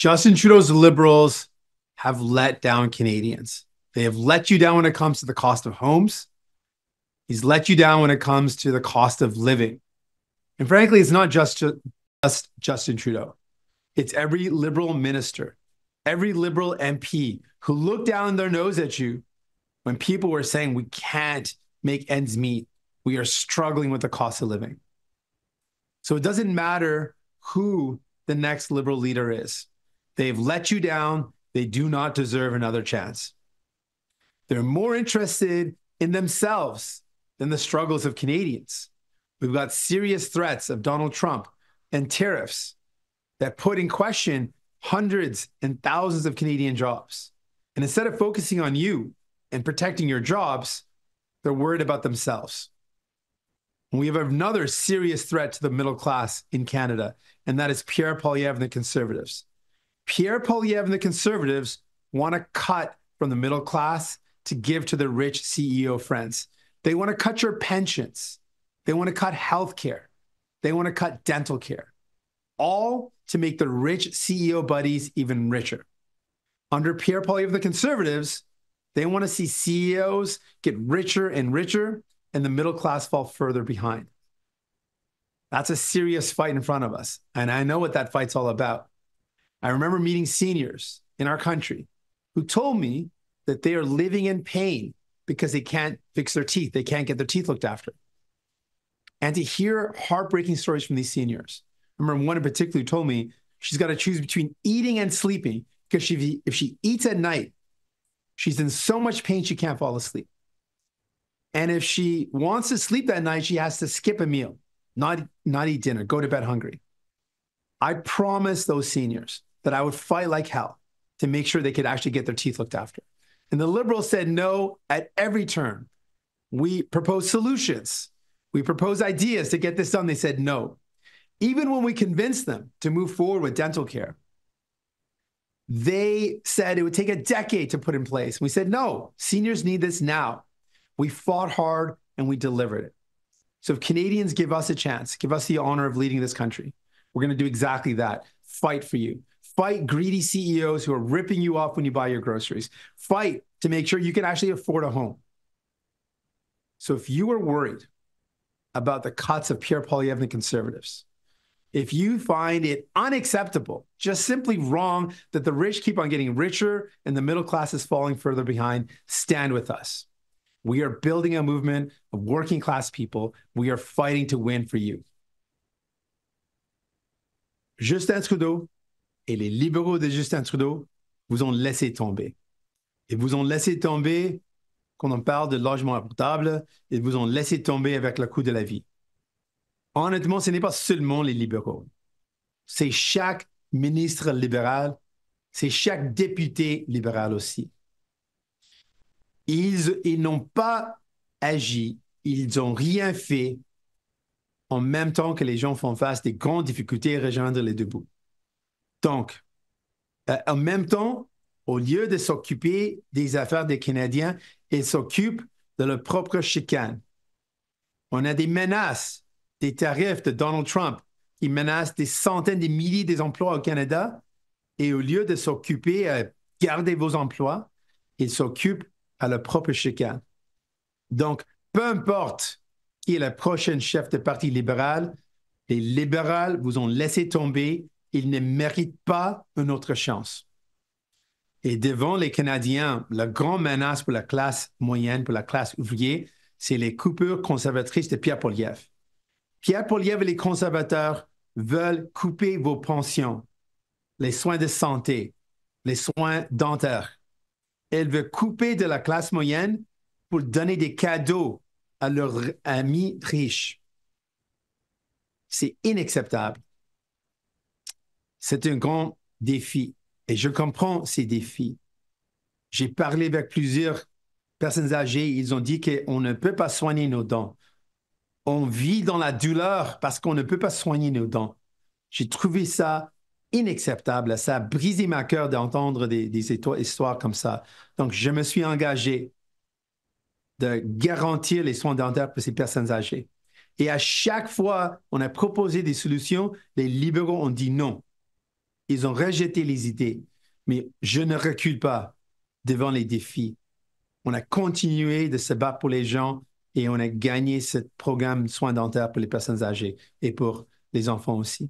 Justin Trudeau's Liberals have let down Canadians. They have let you down when it comes to the cost of homes. He's let you down when it comes to the cost of living. And frankly, it's not just Justin Trudeau. It's every Liberal minister, every Liberal MP who looked down their nose at you when people were saying we can't make ends meet. We are struggling with the cost of living. So it doesn't matter who the next Liberal leader is. They've let you down. They do not deserve another chance. They're more interested in themselves than the struggles of Canadians. We've got serious threats of Donald Trump and tariffs that put in question hundreds and thousands of Canadian jobs. And instead of focusing on you and protecting your jobs, they're worried about themselves. And we have another serious threat to the middle class in Canada, and that is Pierre Poilievre and the Conservatives. Pierre Poilievre and the Conservatives want to cut from the middle class to give to their rich CEO friends. They want to cut your pensions. They want to cut health care. They want to cut dental care, all to make the rich CEO buddies even richer. Under Pierre Poilievre and the Conservatives, they want to see CEOs get richer and richer and the middle class fall further behind. That's a serious fight in front of us. And I know what that fight's all about. I remember meeting seniors in our country who told me that they are living in pain because they can't fix their teeth. They can't get their teeth looked after. And to hear heartbreaking stories from these seniors. I remember one in particular who told me she's got to choose between eating and sleeping because if she eats at night, she's in so much pain she can't fall asleep. And if she wants to sleep that night, she has to skip a meal, not eat dinner, go to bed hungry. I promised those seniors that I would fight like hell to make sure they could actually get their teeth looked after. And the Liberals said no at every turn. We proposed solutions. We proposed ideas to get this done. They said no. Even when we convinced them to move forward with dental care, they said it would take a decade to put in place. We said, no, seniors need this now. We fought hard and we delivered it. So if Canadians give us a chance, give us the honor of leading this country, we're going to do exactly that. Fight for you. Fight greedy CEOs who are ripping you off when you buy your groceries. Fight to make sure you can actually afford a home. So if you are worried about the cuts of Pierre Poilievre and the Conservatives, if you find it unacceptable, just simply wrong that the rich keep on getting richer and the middle class is falling further behind, stand with us. We are building a movement of working class people. We are fighting to win for you. Justin Trudeau et les libéraux de Justin Trudeau vous ont laissé tomber. Ils vous ont laissé tomber quand on parle de logement abordable. Ils vous ont laissé tomber avec le coût de la vie. Honnêtement, ce n'est pas seulement les libéraux. C'est chaque ministre libéral, c'est chaque député libéral aussi. Ils n'ont pas agi, ils n'ont rien fait en même temps que les gens font face des grandes difficultés à rejoindre les deux bouts. Donc, en même temps, au lieu de s'occuper des affaires des Canadiens, ils s'occupent de leur propre chicane. On a des menaces, des tarifs de Donald Trump qui menacent des centaines de milliers d'emplois au Canada. Et au lieu de s'occuper à garder vos emplois, ils s'occupent à leur propre chicane. Donc, peu importe qui est le prochain chef de parti libéral, les libéraux vous ont laissé tomber. Ils ne méritent pas une autre chance. Et devant les Canadiens, la grande menace pour la classe moyenne, pour la classe ouvrière, c'est les coupures conservatrices de Pierre Poilievre. Pierre Poilievre et les conservateurs veulent couper vos pensions, les soins de santé, les soins dentaires. Ils veulent couper de la classe moyenne pour donner des cadeaux à leurs amis riches. C'est inacceptable. C'est un grand défi et je comprends ces défis. J'ai parlé avec plusieurs personnes âgées, ils ont dit qu'on ne peut pas soigner nos dents. On vit dans la douleur parce qu'on ne peut pas soigner nos dents. J'ai trouvé ça inacceptable. Ça a brisé ma cœur d'entendre des histoires comme ça. Donc, je me suis engagé de garantir les soins dentaires pour ces personnes âgées. Et à chaque fois, on a proposé des solutions, les libéraux ont dit non. Ils ont rejeté les idées. Mais je ne recule pas devant les défis. On a continué de se battre pour les gens et on a gagné ce programme de soins dentaires pour les personnes âgées et pour les enfants aussi.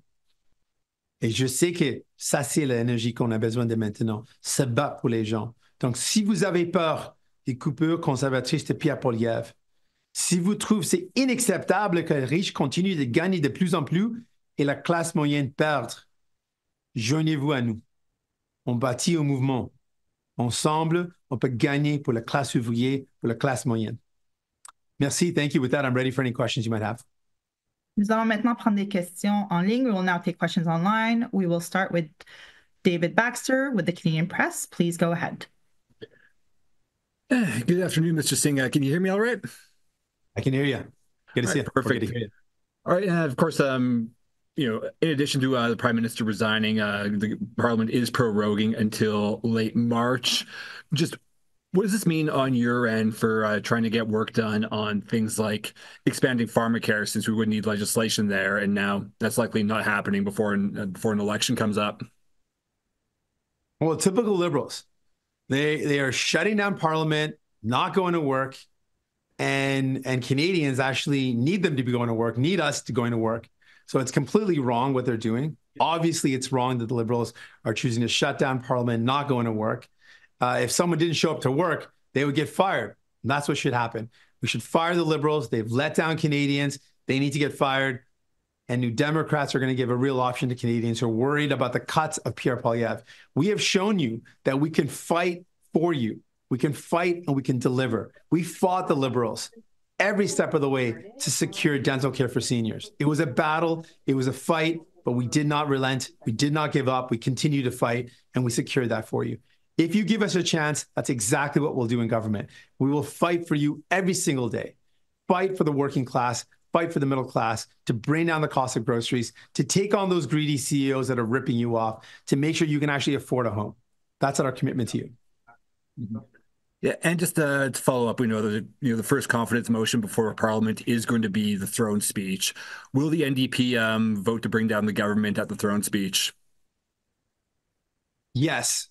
Et je sais que ça, c'est l'énergie qu'on a besoin de maintenant, se battre pour les gens. Donc, si vous avez peur des coupures conservatrices de Pierre Poilievre, si vous trouvez que c'est inacceptable que les riches continuent de gagner de plus en plus et la classe moyenne perdre, joignez-vous à nous. On bâtit un mouvement. Ensemble, on peut gagner pour la classe ouvrière, pour la classe moyenne. Merci. Thank you. With that, I'm ready for any questions you might have. Nous allons maintenant prendre des questions en ligne. We will now take questions online. We will start with David Baxter with the Canadian Press. Please go ahead. Good afternoon, Mr. Singh. Can you hear me all right? I can hear you. Good to see you. Perfect. Good to hear you. All right. Of course, in addition to the Prime Minister resigning, the Parliament is proroguing until late March. Just what does this mean on your end for trying to get work done on things like expanding pharmacare, since we would need legislation there, and now that's likely not happening before an election comes up? Well, typical Liberals. They are shutting down Parliament, not going to work, and Canadians actually need them to be going to work, need us to going to work. So it's completely wrong what they're doing. Obviously, it's wrong that the Liberals are choosing to shut down Parliament, not going to work. If someone didn't show up to work, they would get fired. And that's what should happen. We should fire the Liberals. They've let down Canadians. They need to get fired. And New Democrats are going to give a real option to Canadians who are worried about the cuts of Pierre Poilievre. We have shown you that we can fight for you. We can fight and we can deliver. We fought the Liberals every step of the way to secure dental care for seniors. It was a battle. It was a fight, but we did not relent. We did not give up. We continue to fight, and we secured that for you. If you give us a chance, that's exactly what we'll do in government. We will fight for you every single day. Fight for the working class, fight for the middle class, to bring down the cost of groceries, to take on those greedy CEOs that are ripping you off, to make sure you can actually afford a home. That's our commitment to you. Mm-hmm. Yeah, and just to follow up, we know that the first confidence motion before Parliament is going to be the throne speech. Will the NDP vote to bring down the government at the throne speech? Yes.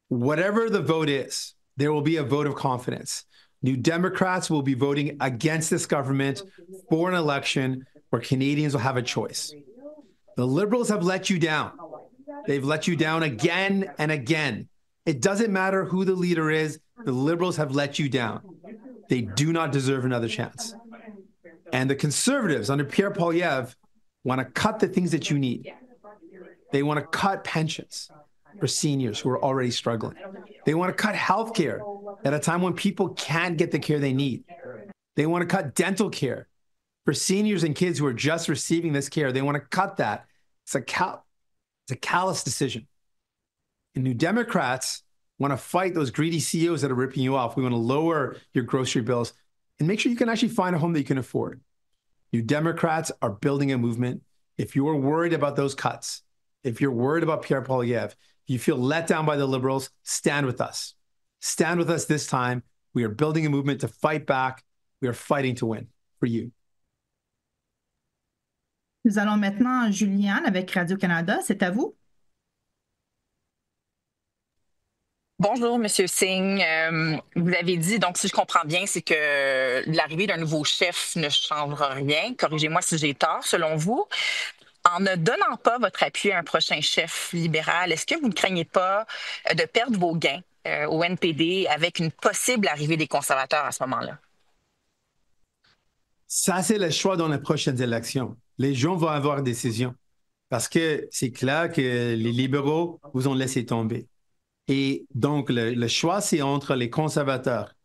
Whatever the vote is, there will be a vote of confidence. New Democrats will be voting against this government for an election where Canadians will have a choice. The Liberals have let you down. They've let you down again and again. It doesn't matter who the leader is. The Liberals have let you down. They do not deserve another chance. And the Conservatives under Pierre Poilievre want to cut the things that you need. They want to cut pensions for seniors who are already struggling. They want to cut healthcare at a time when people can't get the care they need. They want to cut dental care for seniors and kids who are just receiving this care. They want to cut that. It's a callous decision. And New Democrats want to fight those greedy CEOs that are ripping you off. We want to lower your grocery bills and make sure you can actually find a home that you can afford. New Democrats are building a movement. If you're worried about those cuts, if you're worried about Pierre Poilievre, if you feel let down by the Liberals, stand with us. Stand with us this time. We are building a movement to fight back. We are fighting to win for you. Nous allons maintenant à Juliane avec Radio-Canada. C'est à vous. Bonjour, Monsieur Singh. Vous avez dit, donc si je comprends bien, c'est que l'arrivée d'un nouveau chef ne changera rien. Corrigez-moi si j'ai tort, selon vous. En ne donnant pas votre appui à un prochain chef libéral, est-ce que vous ne craignez pas de perdre vos gains au NPD avec une possible arrivée des conservateurs à ce moment-là? Ça, c'est le choix dans les prochaines élections. Les gens vont avoir une décision parce que c'est clair que les libéraux vous ont laissé tomber. Et donc, le choix, c'est entre les conservateurs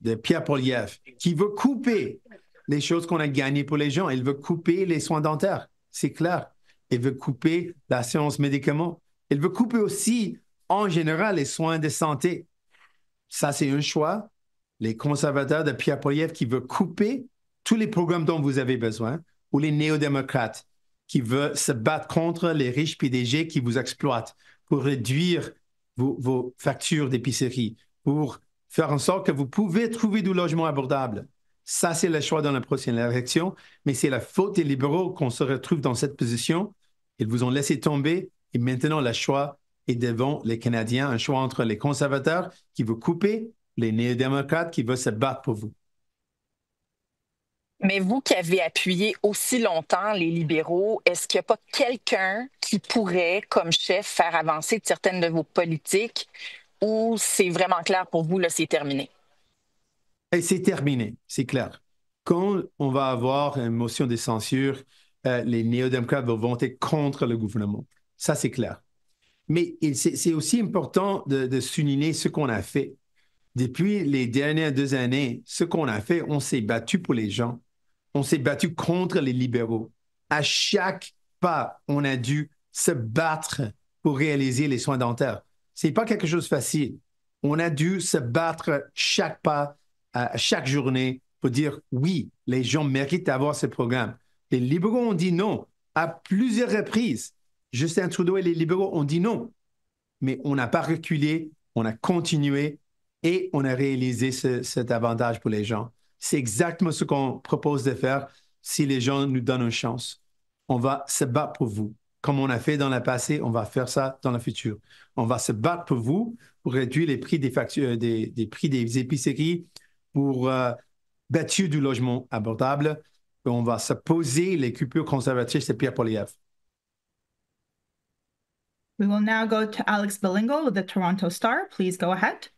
de Pierre Poilievre, qui veut couper les choses qu'on a gagnées pour les gens. Il veut couper les soins dentaires, c'est clair. Il veut couper l'assurance médicaments. Il veut couper aussi, en général, les soins de santé. Ça, c'est un choix. Les conservateurs de Pierre Poilievre qui veulent couper tous les programmes dont vous avez besoin, ou les néo-démocrates qui veulent se battre contre les riches PDG qui vous exploitent pour réduire vos factures d'épicerie, pour faire en sorte que vous pouvez trouver du logement abordable. Ça, c'est le choix dans la prochaine élection, mais c'est la faute des libéraux qu'on se retrouve dans cette position. Ils vous ont laissé tomber. Et maintenant, le choix est devant les Canadiens, un choix entre les conservateurs qui veulent couper, les néo-démocrates qui veulent se battre pour vous. Mais vous qui avez appuyé aussi longtemps les libéraux, est-ce qu'il n'y a pas quelqu'un qui pourrait, comme chef, faire avancer certaines de vos politiques ou c'est vraiment clair pour vous, là, c'est terminé? Et c'est terminé, c'est clair. Quand on va avoir une motion de censure, les néo-démocrates vont voter contre le gouvernement. Ça, c'est clair. Mais c'est aussi important de souligner ce qu'on a fait. Depuis les dernières 2 années, ce qu'on a fait, on s'est battu pour les gens. On s'est battu contre les libéraux. À chaque pas, on a dû se battre pour réaliser les soins dentaires. Ce n'est pas quelque chose de facile. On a dû se battre chaque pas, chaque journée pour dire oui, les gens méritent d'avoir ce programme. Les libéraux ont dit non à plusieurs reprises. Justin Trudeau et les libéraux ont dit non. Mais on n'a pas reculé, on a continué et on a réalisé cet avantage pour les gens. C'est exactement ce qu'on propose de faire si les gens nous donnent une chance. On va se battre pour vous. Comme on a fait dans le passé, on va faire ça dans le futur. On va se battre pour vous, pour réduire les prix des factures, des prix des épiceries, pour bâtir du logement abordable. Et on va se poser les coupures conservatrices de Pierre Poilievre. We will now go to Alex Bilingo with the Toronto Star. Please go ahead.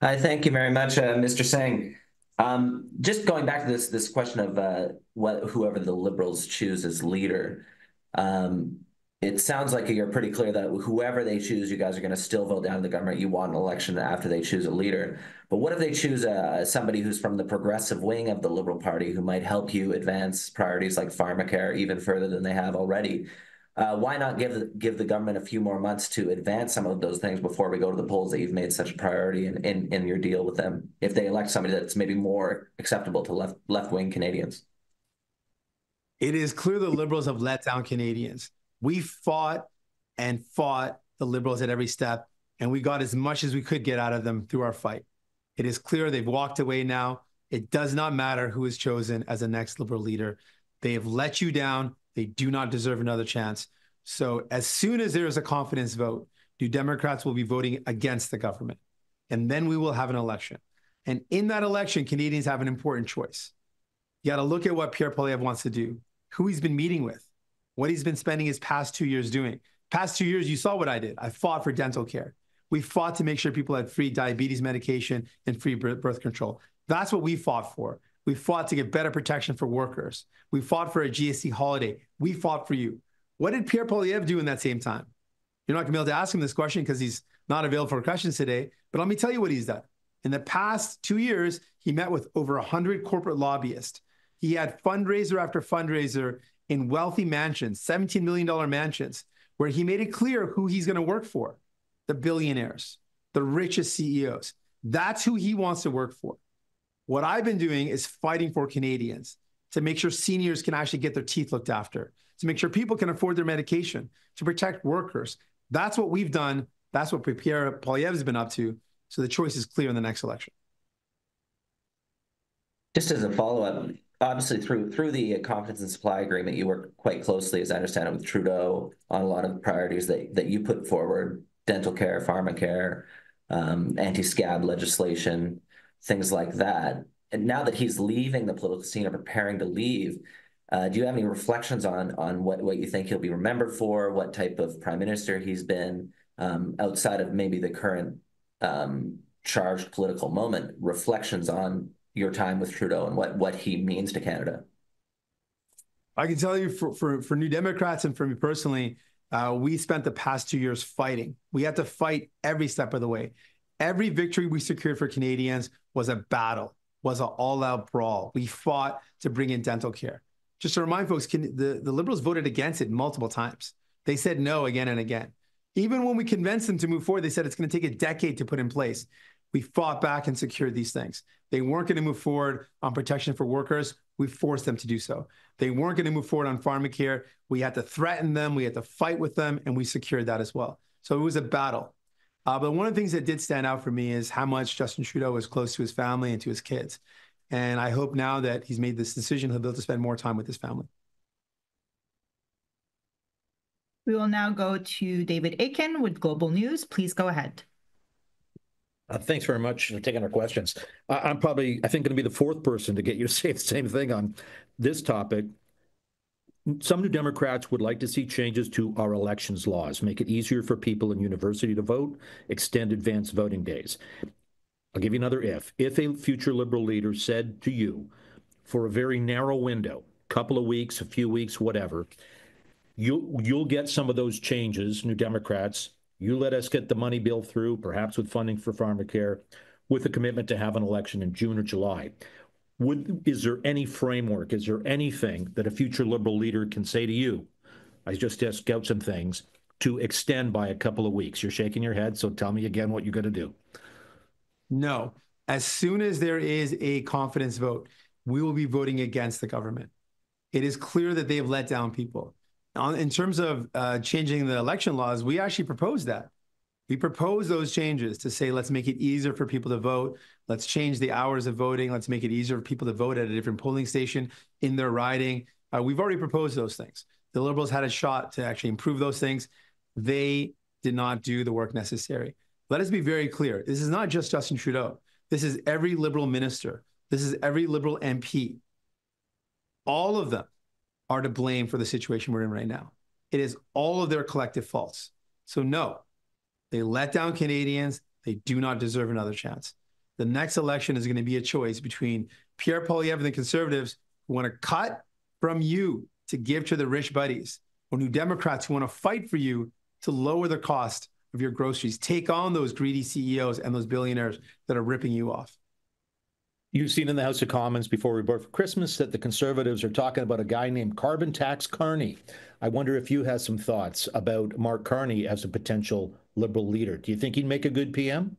Hi, thank you very much, Mr. Singh. Just going back to this question of whoever the Liberals choose as leader, it sounds like you're pretty clear that whoever they choose, you guys are going to still vote down the government. You want an election after they choose a leader. But what if they choose somebody who's from the progressive wing of the Liberal Party who might help you advance priorities like pharmacare even further than they have already? Why not give the government a few more months to advance some of those things before we go to the polls that you've made such a priority in your deal with them, if they elect somebody that's maybe more acceptable to left-wing Canadians? It is clear the Liberals have let down Canadians. We fought and fought the Liberals at every step, and we got as much as we could get out of them through our fight. It is clear they've walked away now. It does not matter who is chosen as the next Liberal leader. They have let you down. They do not deserve another chance. So as soon as there is a confidence vote, New Democrats will be voting against the government. And then we will have an election. And in that election, Canadians have an important choice. You got to look at what Pierre Poilievre wants to do, who he's been meeting with, what he's been spending his past 2 years doing. Past 2 years, you saw what I did. I fought for dental care. We fought to make sure people had free diabetes medication and free birth control. That's what we fought for. We fought to get better protection for workers. We fought for a GST holiday. We fought for you. What did Pierre Poilievre do in that same time? You're not going to be able to ask him this question because he's not available for questions today, but let me tell you what he's done. In the past 2 years, he met with over 100 corporate lobbyists. He had fundraiser after fundraiser in wealthy mansions, $17 million mansions, where he made it clear who he's going to work for, the billionaires, the richest CEOs. That's who he wants to work for. What I've been doing is fighting for Canadians to make sure seniors can actually get their teeth looked after, to make sure people can afford their medication, to protect workers. That's what we've done. That's what Pierre Poilievre has been up to. So the choice is clear in the next election. Just as a follow-up, obviously through the confidence and supply agreement, you work quite closely, as I understand it, with Trudeau on a lot of the priorities that you put forward: dental care, pharmacare, anti-scab legislation, things like that. And now that he's leaving the political scene or preparing to leave, do you have any reflections on what you think he'll be remembered for, what type of prime minister he's been, outside of maybe the current charged political moment, reflections on your time with Trudeau and what he means to Canada? I can tell you for New Democrats and for me personally, we spent the past 2 years fighting. We had to fight every step of the way. Every victory we secured for Canadians was a battle, was an all-out brawl. We fought to bring in dental care. Just to remind folks, the Liberals voted against it multiple times. They said no again and again. Even when we convinced them to move forward, they said it's going to take a decade to put in place. We fought back and secured these things. They weren't going to move forward on protection for workers. We forced them to do so. They weren't going to move forward on pharmacare. We had to threaten them. We had to fight with them, and we secured that as well. So it was a battle. But one of the things that did stand out for me is how much Justin Trudeau was close to his family and to his kids. And I hope now that he's made this decision, he'll be able to spend more time with his family. We will now go to David Aiken with Global News. Please go ahead. Thanks very much for taking our questions. I'm probably, I think, going to be the fourth person to get you to say the same thing on this topic. Some New Democrats would like to see changes to our elections laws, make it easier for people in university to vote, extend advance voting days. I'll give you another if. If a future Liberal leader said to you, for a very narrow window, couple of weeks, a few weeks, whatever, you'll get some of those changes, New Democrats. You let us get the money bill through, perhaps with funding for pharmacare, with a commitment to have an election in June or July. Is there any framework? Is there anything that a future Liberal leader can say to you? I just out some things to extend by a couple of weeks. You're shaking your head, so tell me again what you're going to do. No. As soon as there is a confidence vote, we will be voting against the government. It is clear that they have let down people. In terms of changing the election laws, we actually proposed that. We proposed those changes to say, let's make it easier for people to vote. Let's change the hours of voting. Let's make it easier for people to vote at a different polling station in their riding. We've already proposed those things. The Liberals had a shot to actually improve those things. They did not do the work necessary. Let us be very clear. This is not just Justin Trudeau. This is every Liberal minister. This is every Liberal MP. All of them are to blame for the situation we're in right now. It is all of their collective faults. So no, they let down Canadians. They do not deserve another chance. The next election is going to be a choice between Pierre Poilievre and the Conservatives who want to cut from you to give to the rich buddies, or New Democrats who want to fight for you to lower the cost of your groceries. Take on those greedy CEOs and those billionaires that are ripping you off. You've seen in the House of Commons before we broke for Christmas that the Conservatives are talking about a guy named Carbon Tax Carney. I wonder if you have some thoughts about Mark Carney as a potential Liberal leader. Do you think he'd make a good PM?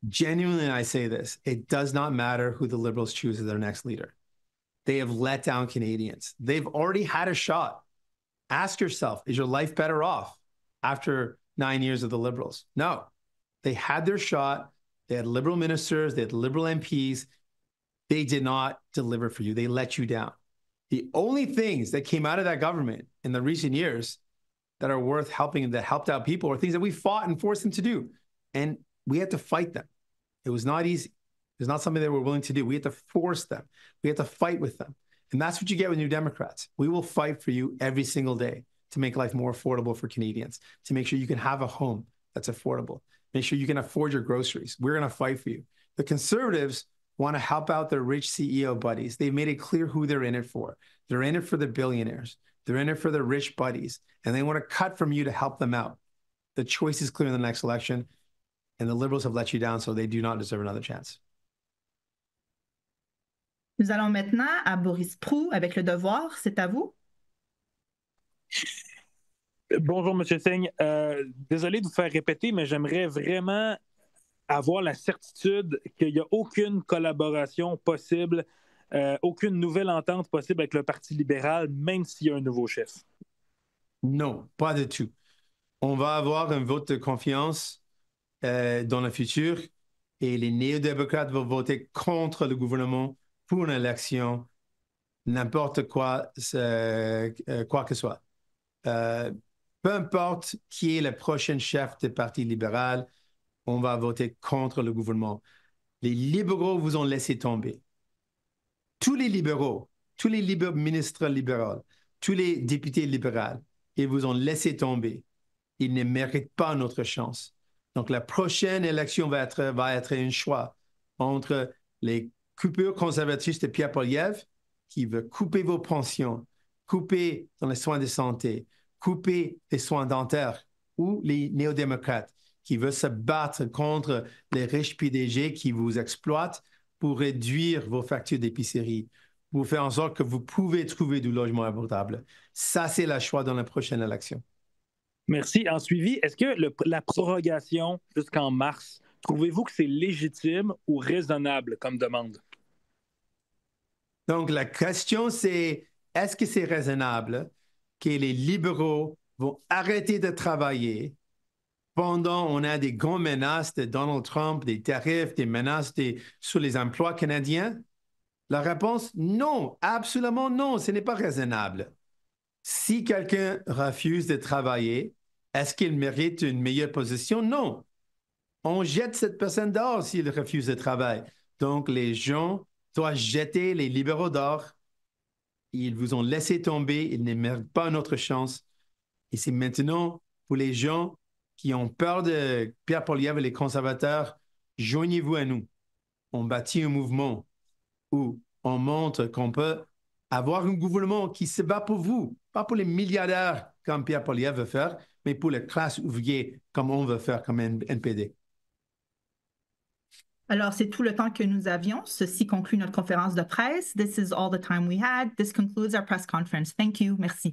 Genuinely, I say this. It does not matter who the Liberals choose as their next leader. They have let down Canadians. They've already had a shot. Ask yourself, is your life better off after 9 years of the Liberals? No. They had their shot. They had Liberal ministers. They had Liberal MPs. They did not deliver for you. They let you down. The only things that came out of that government in the recent years that are worth helping, that helped out people, are things that we fought and forced them to do. And we had to fight them. It was not easy. It was not something they were willing to do. We had to force them. We had to fight with them. And that's what you get with New Democrats. We will fight for you every single day to make life more affordable for Canadians, to make sure you can have a home that's affordable, make sure you can afford your groceries. We're going to fight for you. The Conservatives want to help out their rich CEO buddies. They've made it clear who they're in it for. They're in it for the billionaires. They're in it for their rich buddies, and they want to cut from you to help them out. The choice is clear in the next election, and the Liberals have let you down, so they do not deserve another chance. Nous allons maintenant à Boris Proulx avec Le Devoir. C'est à vous. Bonjour, M. Singh. Désolé de vous faire répéter, mais j'aimerais vraiment avoir la certitude qu'il n'y a aucune collaboration possible, aucune nouvelle entente possible avec le Parti libéral, même s'il y a un nouveau chef. Non, pas du tout. On va avoir un vote de confiance dans le futur et les néo-démocrates vont voter contre le gouvernement pour une élection, n'importe quoi, quoi que ce soit. Peu importe qui est le prochain chef du Parti libéral, on va voter contre le gouvernement. Les libéraux vous ont laissé tomber. Tous les libéraux, tous les ministres libéraux, tous les députés libéraux, ils vous ont laissé tomber. Ils ne méritent pas notre chance. Donc, la prochaine élection va être un choix entre les coupures conservatrices de Pierre Poilievre, qui veut couper vos pensions, couper dans les soins de santé, couper les soins dentaires, ou les néo-démocrates qui veulent se battre contre les riches PDG qui vous exploitent pour réduire vos factures d'épicerie, pour faire en sorte que vous pouvez trouver du logement abordable. Ça, c'est le choix dans la prochaine élection. Merci. En suivi, est-ce que la prorogation jusqu'en mars, trouvez-vous que c'est légitime ou raisonnable comme demande? Donc, la question, c'est est-ce que c'est raisonnable que les libéraux vont arrêter de travailler pendant on a des grandes menaces de Donald Trump, des tarifs, des menaces sur les emplois canadiens? La réponse, non, absolument non, ce n'est pas raisonnable. Si quelqu'un refuse de travailler, est-ce qu'il mérite une meilleure position? Non. On jette cette personne dehors s'il refuse de travail. Donc, les gens doivent jeter les libéraux dehors. Ils vous ont laissé tomber. Ils ne méritent pas une autre chance. Et c'est maintenant pour les gens qui ont peur de Pierre Poilievre et les conservateurs, joignez-vous à nous. On bâtit un mouvement où on montre qu'on peut avoir un gouvernement qui se bat pour vous, pas pour les milliardaires comme Pierre Poilievre veut faire, mais pour la classe ouvrière comme on veut faire comme NPD. Alors, c'est tout le temps que nous avions. Ceci conclut notre conférence de presse. This is all the time we had. This concludes our press conference. Thank you. Merci.